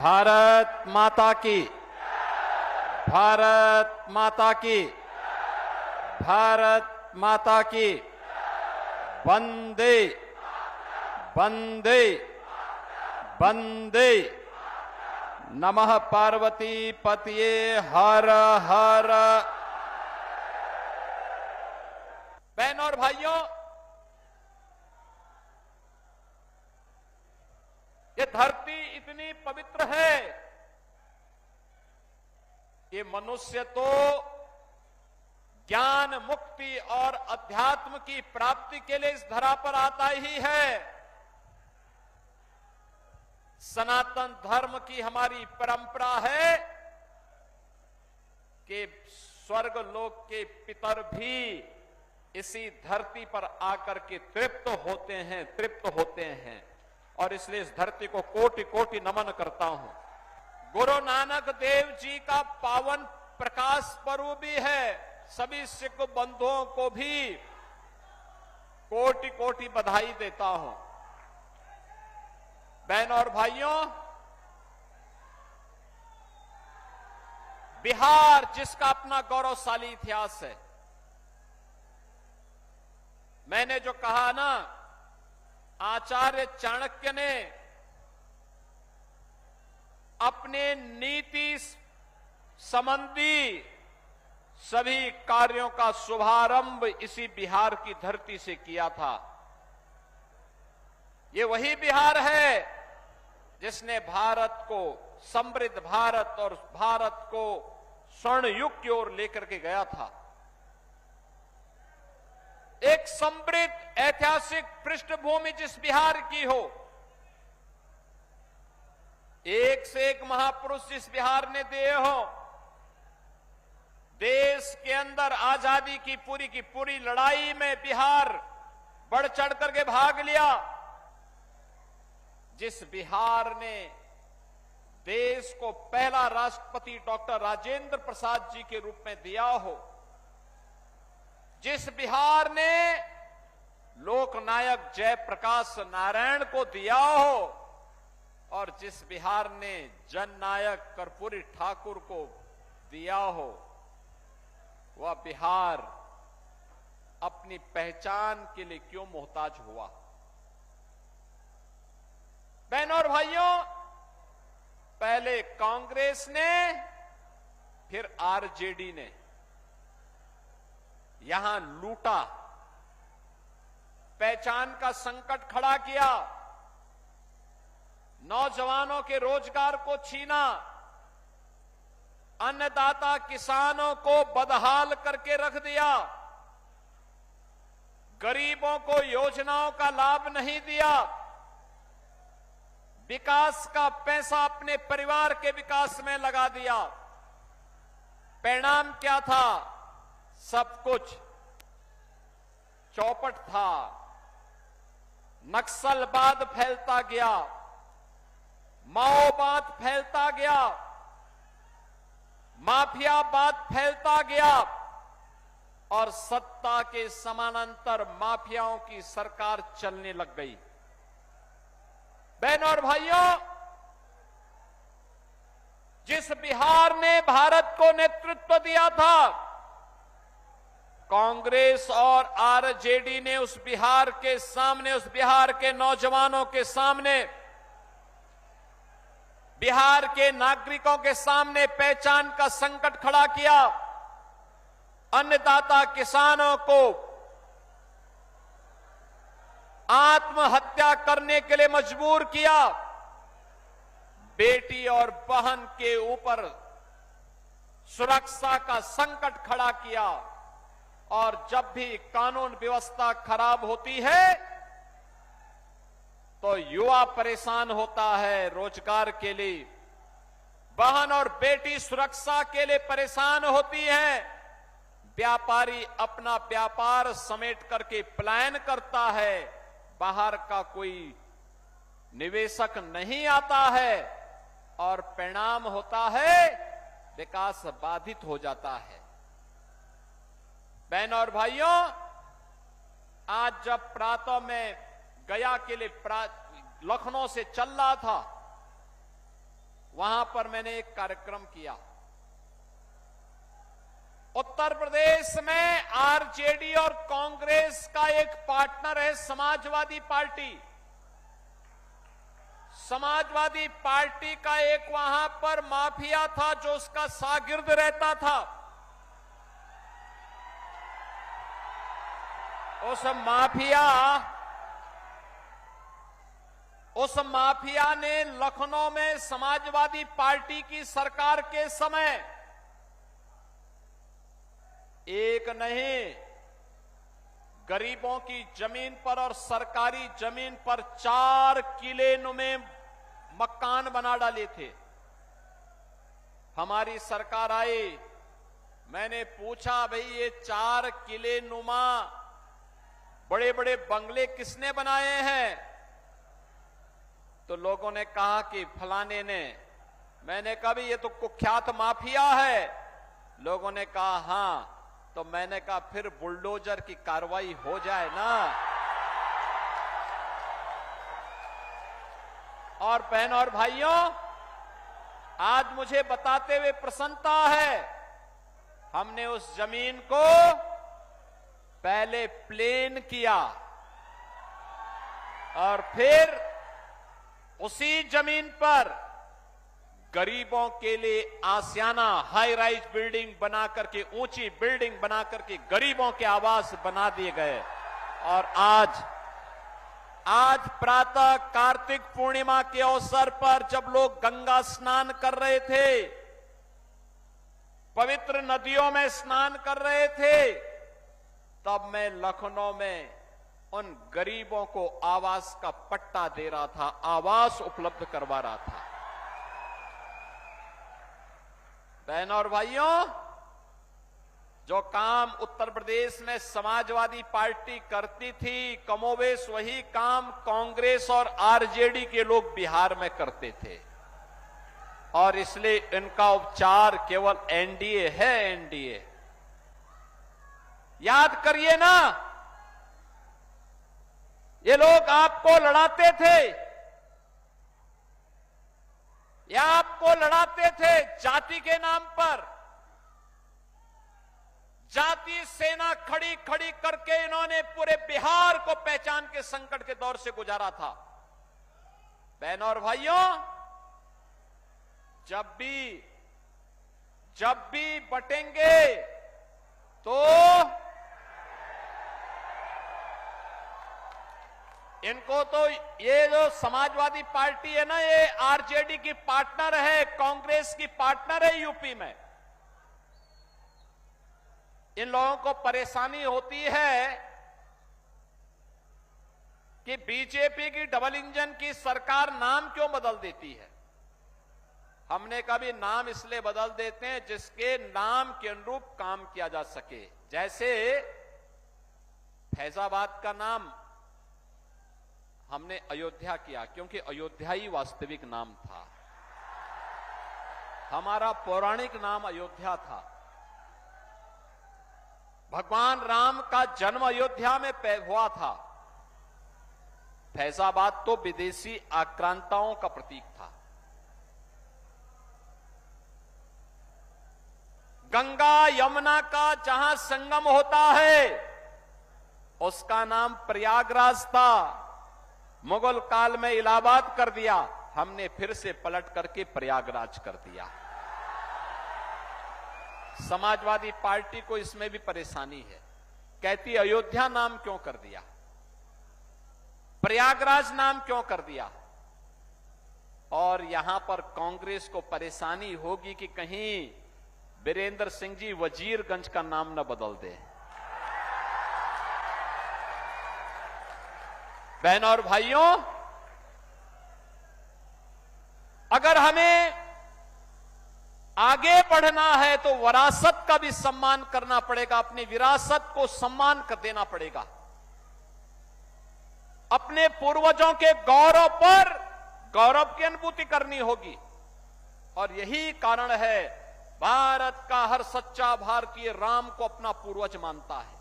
भारत माता की, भारत माता की, भारत माता की। वंदे वंदे वंदे। नमः पार्वती पतये हर हर। बहनों और भाइयों, ये धरती इतनी पवित्र है, ये मनुष्य तो ज्ञान, मुक्ति और अध्यात्म की प्राप्ति के लिए इस धरा पर आता ही है। सनातन धर्म की हमारी परंपरा है कि स्वर्ग लोक के पितर भी इसी धरती पर आकर के तृप्त होते हैं और इसलिए इस धरती को कोटि कोटि नमन करता हूं। गुरु नानक देव जी का पावन प्रकाश पर्व भी है। सभी सिख बंधुओं को भी कोटि कोटि बधाई देता हूं। बहनों और भाइयों, बिहार जिसका अपना गौरवशाली इतिहास है, मैंने जो कहा ना, आचार्य चाणक्य ने अपने नीति संबंधी सभी कार्यों का शुभारंभ इसी बिहार की धरती से किया था। ये वही बिहार है जिसने भारत को, समृद्ध भारत और भारत को स्वर्ण युग की ओर लेकर के गया था। एक समृद्ध ऐतिहासिक पृष्ठभूमि जिस बिहार की हो, एक से एक महापुरुष जिस बिहार ने दिए हो, देश के अंदर आजादी की पूरी लड़ाई में बिहार बढ़ चढ़ करके भाग लिया, जिस बिहार ने देश को पहला राष्ट्रपति डॉक्टर राजेंद्र प्रसाद जी के रूप में दिया हो, जिस बिहार ने लोकनायक जयप्रकाश नारायण को दिया हो और जिस बिहार ने जननायक कर्पूरी ठाकुर को दिया हो, वह बिहार अपनी पहचान के लिए क्यों मोहताज हुआ? बहनों और भाइयों, पहले कांग्रेस ने, फिर आरजेडी ने यहां लूटा, पहचान का संकट खड़ा किया, नौजवानों के रोजगार को छीना, अन्नदाता किसानों को बदहाल करके रख दिया, गरीबों को योजनाओं का लाभ नहीं दिया, विकास का पैसा अपने परिवार के विकास में लगा दिया। परिणाम क्या था? सब कुछ चौपट था। नक्सलवाद फैलता गया, माओवाद फैलता गया, माफियावाद फैलता गया और सत्ता के समानांतर माफियाओं की सरकार चलने लग गई। बहनों और भाइयों, जिस बिहार ने भारत को नेतृत्व दिया था, कांग्रेस और आरजेडी ने उस बिहार के सामने, उस बिहार के नौजवानों के सामने, बिहार के नागरिकों के सामने पहचान का संकट खड़ा किया। अन्नदाता किसानों को आत्महत्या करने के लिए मजबूर किया। बेटी और बहन के ऊपर सुरक्षा का संकट खड़ा किया और जब भी कानून व्यवस्था खराब होती है तो युवा परेशान होता है रोजगार के लिए, बहन और बेटी सुरक्षा के लिए परेशान होती है, व्यापारी अपना व्यापार समेट करके पलायन करता है, बाहर का कोई निवेशक नहीं आता है और परिणाम होता है विकास बाधित हो जाता है। बहनों और भाइयों, आज जब प्रातः में गया के लिए लखनऊ से चल रहा था वहां पर मैंने एक कार्यक्रम किया। उत्तर प्रदेश में आरजेडी और कांग्रेस का एक पार्टनर है समाजवादी पार्टी। समाजवादी पार्टी का एक वहां पर माफिया था जो उसका शागिर्द रहता था। उस माफिया ने लखनऊ में समाजवादी पार्टी की सरकार के समय एक नहीं, गरीबों की जमीन पर और सरकारी जमीन पर 4 किले नुमे मकान बना डाले थे। हमारी सरकार आई, मैंने पूछा भाई ये 4 किले नुमा बड़े बड़े बंगले किसने बनाए हैं? तो लोगों ने कहा कि फलाने ने। मैंने कहा भी ये तो कुख्यात माफिया है। लोगों ने कहा हां। तो मैंने कहा फिर बुलडोजर की कार्रवाई हो जाए ना। और बहनों और भाइयों, आज मुझे बताते हुए प्रसन्नता है, हमने उस जमीन को पहले प्लेन किया और फिर उसी जमीन पर गरीबों के लिए आसियाना हाई राइज बिल्डिंग बना करके, ऊंची बिल्डिंग बना करके गरीबों के आवास बना दिए गए। और आज प्रातः कार्तिक पूर्णिमा के अवसर पर जब लोग गंगा स्नान कर रहे थे, पवित्र नदियों में स्नान कर रहे थे, तब मैं लखनऊ में उन गरीबों को आवास का पट्टा दे रहा था, आवास उपलब्ध करवा रहा था। बहनों और भाइयों, जो काम उत्तर प्रदेश में समाजवादी पार्टी करती थी, कमोबेश वही काम कांग्रेस और आरजेडी के लोग बिहार में करते थे। और इसलिए इनका उपचार केवल एनडीए है। एनडीए याद करिए ना, ये लोग आपको लड़ाते थे, या आपको लड़ाते थे जाति के नाम पर। जाति सेना खड़ी खड़ी करके इन्होंने पूरे बिहार को पहचान के संकट के दौर से गुजारा था। बहनों और भाइयों, जब भी बटेंगे तो इनको तो, ये जो समाजवादी पार्टी है ना, ये आरजेडी की पार्टनर है, कांग्रेस की पार्टनर है यूपी में। इन लोगों को परेशानी होती है कि बीजेपी की डबल इंजन की सरकार नाम क्यों बदल देती है। हमने कभी नाम इसलिए बदल देते हैं जिसके नाम के अनुरूप काम किया जा सके। जैसे फैजाबाद का नाम हमने अयोध्या किया, क्योंकि अयोध्या ही वास्तविक नाम था। हमारा पौराणिक नाम अयोध्या था। भगवान राम का जन्म अयोध्या में हुआ था। फैजाबाद तो विदेशी आक्रांताओं का प्रतीक था। गंगा यमुना का जहां संगम होता है उसका नाम प्रयागराज था। मुगल काल में इलाहाबाद कर दिया, हमने फिर से पलट करके प्रयागराज कर दिया। समाजवादी पार्टी को इसमें भी परेशानी है, कहती अयोध्या नाम क्यों कर दिया, प्रयागराज नाम क्यों कर दिया। और यहां पर कांग्रेस को परेशानी होगी कि कहीं वीरेंद्र सिंह जी वजीरगंज का नाम न बदल दे। बहनों और भाइयों, अगर हमें आगे बढ़ना है तो विरासत का भी सम्मान करना पड़ेगा। अपनी विरासत को सम्मान कर देना पड़ेगा। अपने पूर्वजों के गौरव पर गौरव की अनुभूति करनी होगी। और यही कारण है भारत का हर सच्चा भारतीय राम को अपना पूर्वज मानता है।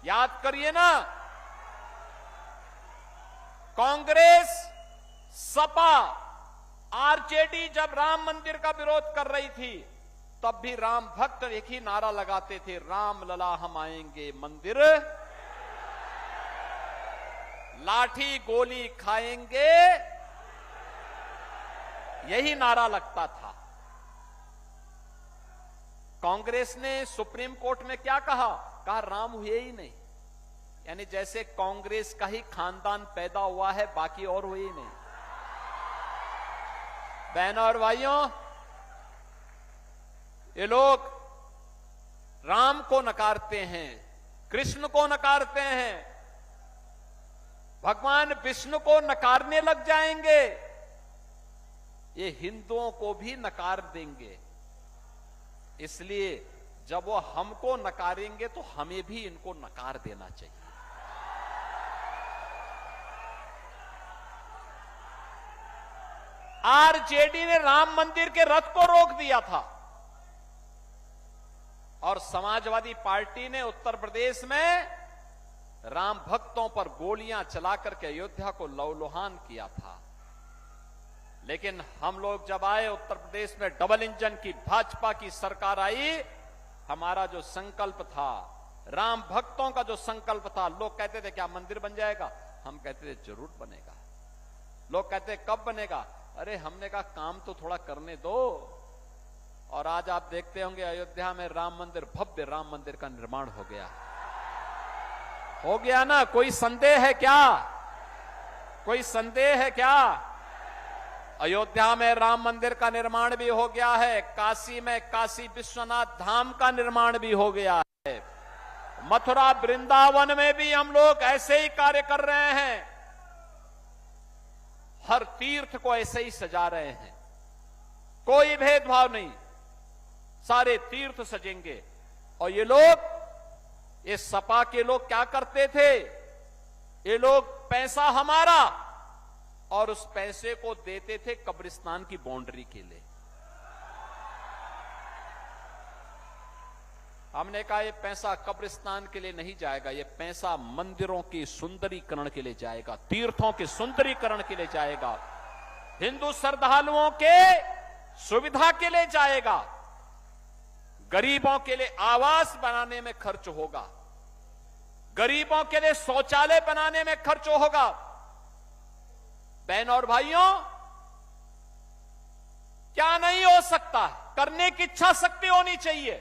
याद करिए ना, कांग्रेस, सपा आरजेडी जब राम मंदिर का विरोध कर रही थी तब भी राम भक्त एक ही नारा लगाते थे, राम लला हम आएंगे मंदिर, लाठी गोली खाएंगे, यही नारा लगता था। कांग्रेस ने सुप्रीम कोर्ट में क्या कहा? कहा राम हुए ही नहीं, यानी जैसे कांग्रेस का ही खानदान पैदा हुआ है, बाकी और हुए ही नहीं। बहनों और भाइयों, ये लोग राम को नकारते हैं, कृष्ण को नकारते हैं, भगवान विष्णु को नकारने लग जाएंगे, ये हिंदुओं को भी नकार देंगे। इसलिए जब वो हमको नकारेंगे तो हमें भी इनको नकार देना चाहिए। आरजेडी ने राम मंदिर के रथ को रोक दिया था और समाजवादी पार्टी ने उत्तर प्रदेश में राम भक्तों पर गोलियां चलाकर के अयोध्या को लहूलुहान किया था। लेकिन हम लोग जब आए उत्तर प्रदेश में, डबल इंजन की भाजपा की सरकार आई, हमारा जो संकल्प था, राम भक्तों का जो संकल्प था, लोग कहते थे क्या मंदिर बन जाएगा? हम कहते थे जरूर बनेगा। लोग कहते कब बनेगा? अरे हमने कहा काम तो थोड़ा करने दो। और आज आप देखते होंगे अयोध्या में राम मंदिर, भव्य राम मंदिर का निर्माण हो गया। हो गया ना? कोई संदेह है क्या? कोई संदेह है क्या? अयोध्या में राम मंदिर का निर्माण भी हो गया है, काशी में काशी विश्वनाथ धाम का निर्माण भी हो गया है, मथुरा वृंदावन में भी हम लोग ऐसे ही कार्य कर रहे हैं, हर तीर्थ को ऐसे ही सजा रहे हैं, कोई भेदभाव नहीं, सारे तीर्थ सजेंगे। और ये लोग, ये सपा के लोग क्या करते थे? ये लोग पैसा हमारा, और उस पैसे को देते थे कब्रिस्तान की बाउंड्री के लिए। हमने कहा ये पैसा कब्रिस्तान के लिए नहीं जाएगा, ये पैसा मंदिरों की सुंदरीकरण के लिए जाएगा, तीर्थों के सुंदरीकरण के लिए जाएगा, हिंदू श्रद्धालुओं के सुविधा के लिए जाएगा, गरीबों के लिए आवास बनाने में खर्च होगा, गरीबों के लिए शौचालय बनाने में खर्च होगा। बहनों और भाइयों, क्या नहीं हो सकता? करने की इच्छा शक्ति होनी चाहिए।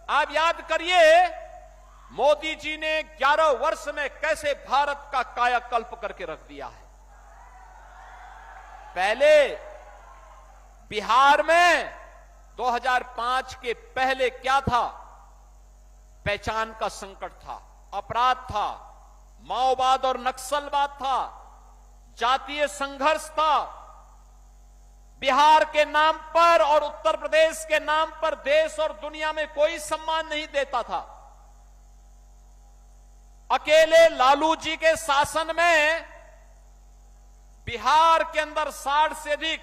आप याद करिए, मोदी जी ने 11 वर्ष में कैसे भारत का कायाकल्प करके रख दिया है। पहले बिहार में 2005 के पहले क्या था? पहचान का संकट था, अपराध था, माओवाद और नक्सलवाद था, जातीय संघर्ष था। बिहार के नाम पर और उत्तर प्रदेश के नाम पर देश और दुनिया में कोई सम्मान नहीं देता था। अकेले लालू जी के शासन में बिहार के अंदर 60 से अधिक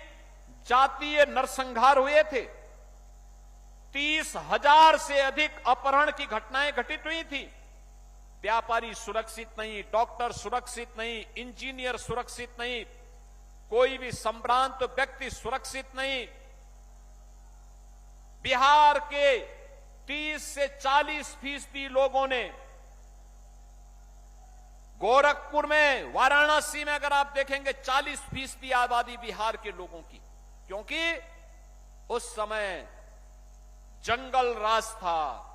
जातीय नरसंहार हुए थे, 30,000 से अधिक अपहरण की घटनाएं घटित हुई थी। व्यापारी सुरक्षित नहीं, डॉक्टर सुरक्षित नहीं, इंजीनियर सुरक्षित नहीं, कोई भी संभ्रांत व्यक्ति सुरक्षित नहीं। बिहार के 30 से 40% लोगों ने, गोरखपुर में, वाराणसी में अगर आप देखेंगे 40% आबादी बिहार के लोगों की, क्योंकि उस समय जंगल राज था।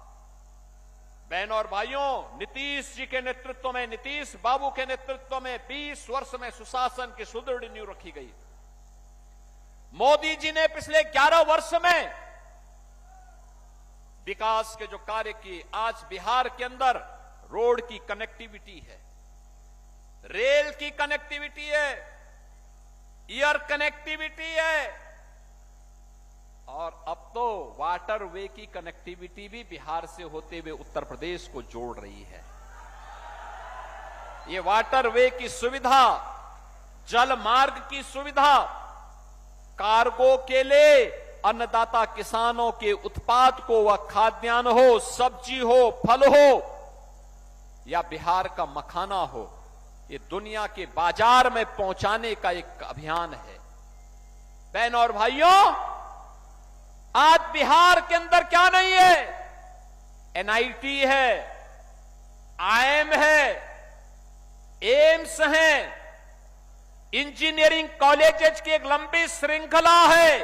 बहनों और भाइयों, नीतीश जी के नेतृत्व में, नीतीश बाबू के नेतृत्व में 20 वर्ष में सुशासन की सुदृढ़ नींव रखी गई। मोदी जी ने पिछले 11 वर्ष में विकास के जो कार्य किए, आज बिहार के अंदर रोड की कनेक्टिविटी है, रेल की कनेक्टिविटी है, एयर कनेक्टिविटी है, और अब तो वाटर वे की कनेक्टिविटी भी बिहार से होते हुए उत्तर प्रदेश को जोड़ रही है। ये वाटर वे की सुविधा, जल मार्ग की सुविधा, कार्गो के लिए अन्नदाता किसानों के उत्पाद को, वह खाद्यान्न हो, सब्जी हो, फल हो, या बिहार का मखाना हो, ये दुनिया के बाजार में पहुंचाने का एक अभियान है। बहनों और भाइयों, आज बिहार के अंदर क्या नहीं है? एनआईटी है, आईएम है, एम्स है, इंजीनियरिंग कॉलेजेस की एक लंबी श्रृंखला है,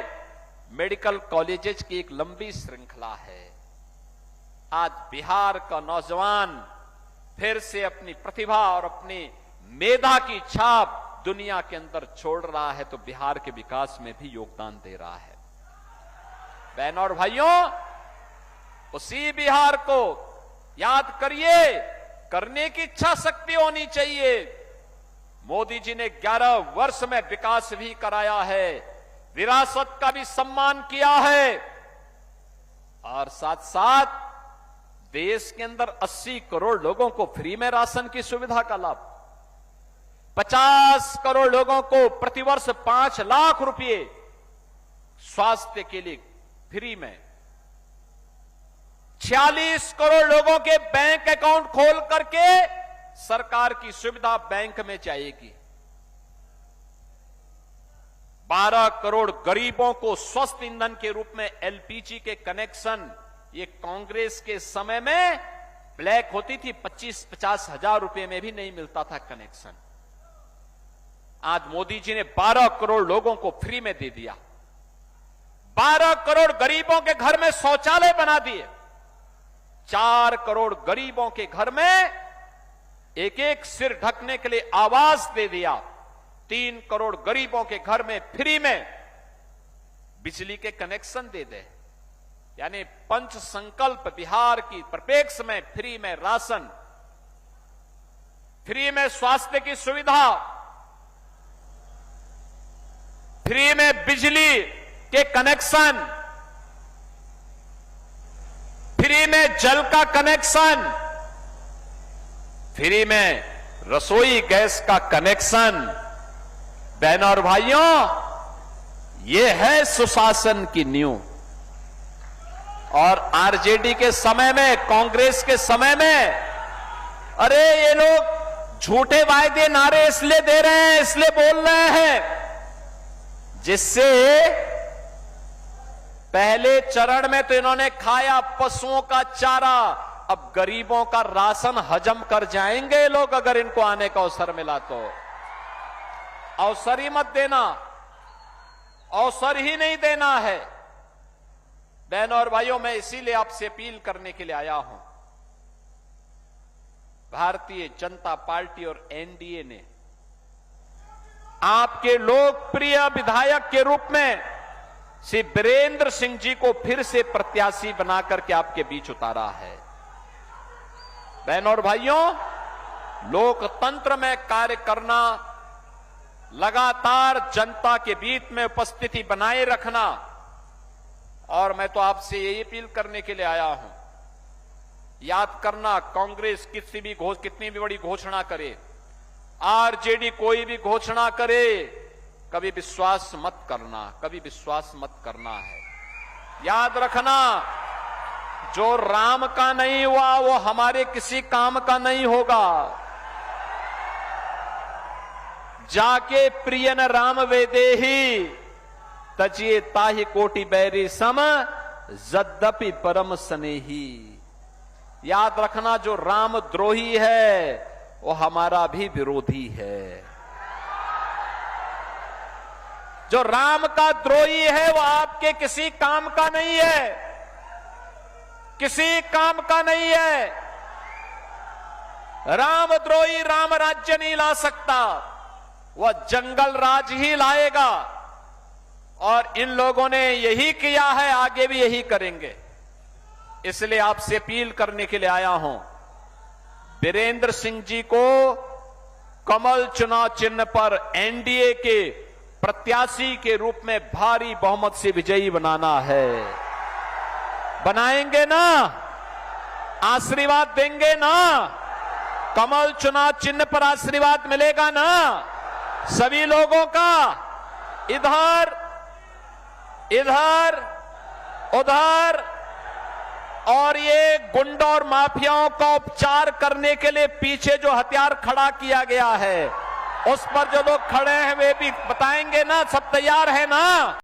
मेडिकल कॉलेजेस की एक लंबी श्रृंखला है। आज बिहार का नौजवान फिर से अपनी प्रतिभा और अपनी मेधा की छाप दुनिया के अंदर छोड़ रहा है, तो बिहार के विकास में भी योगदान दे रहा है। बहनों और भाइयों, उसी बिहार को याद करिए, करने की इच्छा शक्ति होनी चाहिए। मोदी जी ने 11 वर्ष में विकास भी कराया है, विरासत का भी सम्मान किया है, और साथ साथ देश के अंदर 80 करोड़ लोगों को फ्री में राशन की सुविधा का लाभ, 50 करोड़ लोगों को प्रतिवर्ष 5 लाख रुपए स्वास्थ्य के लिए फ्री में, 46 करोड़ लोगों के बैंक अकाउंट खोल करके सरकार की सुविधा बैंक में जाएगी, 12 करोड़ गरीबों को स्वस्थ ईंधन के रूप में एलपीजी के कनेक्शन, ये कांग्रेस के समय में ब्लैक होती थी, 25-50 हजार रुपए में भी नहीं मिलता था कनेक्शन। आज मोदी जी ने 12 करोड़ लोगों को फ्री में दे दिया, 12 करोड़ गरीबों के घर में शौचालय बना दिए, 4 करोड़ गरीबों के घर में एक एक सिर ढकने के लिए आवास दे दिया, 3 करोड़ गरीबों के घर में फ्री में बिजली के कनेक्शन दे दे। यानी पंच संकल्प बिहार की परिप्रेक्ष्य में फ्री में राशन, फ्री में स्वास्थ्य की सुविधा, फ्री में बिजली के कनेक्शन, फ्री में जल का कनेक्शन, फ्री में रसोई गैस का कनेक्शन। बहनों और भाइयों, यह है सुशासन की नींव। और आरजेडी के समय में, कांग्रेस के समय में, अरे ये लोग झूठे वायदे नारे इसलिए दे रहे हैं, इसलिए बोल रहे हैं, जिससे पहले चरण में तो इन्होंने खाया पशुओं का चारा, अब गरीबों का राशन हजम कर जाएंगे लोग अगर इनको आने का अवसर मिला तो। अवसर ही मत देना, अवसर ही नहीं देना है। बहनों और भाइयों, मैं इसीलिए आपसे अपील करने के लिए आया हूं। भारतीय जनता पार्टी और एनडीए ने आपके लोकप्रिय विधायक के रूप में श्री बीरेंद्र सिंह जी को फिर से प्रत्याशी बनाकर के आपके बीच उतारा है। बहनों और भाइयों, लोकतंत्र में कार्य करना, लगातार जनता के बीच में उपस्थिति बनाए रखना, और मैं तो आपसे यही अपील करने के लिए आया हूं। याद करना, कांग्रेस कितनी भी बड़ी घोषणा करे, आरजेडी कोई भी घोषणा करे, कभी विश्वास मत करना, कभी विश्वास मत करना है। याद रखना, जो राम का नहीं हुआ वो हमारे किसी काम का नहीं होगा। जाके प्रिय न राम वेदेही, तजिए ताहि कोटि बैरी सम, यद्यपि परम स्नेही। याद रखना, जो राम द्रोही है वो हमारा भी विरोधी है। जो राम का द्रोही है वो आपके किसी काम का नहीं है, किसी काम का नहीं है। राम द्रोही राम राज्य नहीं ला सकता, वह जंगल राज ही लाएगा, और इन लोगों ने यही किया है, आगे भी यही करेंगे। इसलिए आपसे अपील करने के लिए आया हूं, बीरेंद्र सिंह जी को कमल चुनाव चिन्ह पर एनडीए के प्रत्याशी के रूप में भारी बहुमत से विजयी बनाना है। बनाएंगे ना? आशीर्वाद देंगे ना? कमल चुनाव चिन्ह पर आशीर्वाद मिलेगा ना सभी लोगों का? इधर इधर उधर, और ये गुंडों और माफियाओं का उपचार करने के लिए पीछे जो हथियार खड़ा किया गया है, उस पर जो लोग खड़े हैं वे भी बताएंगे ना, सब तैयार है ना?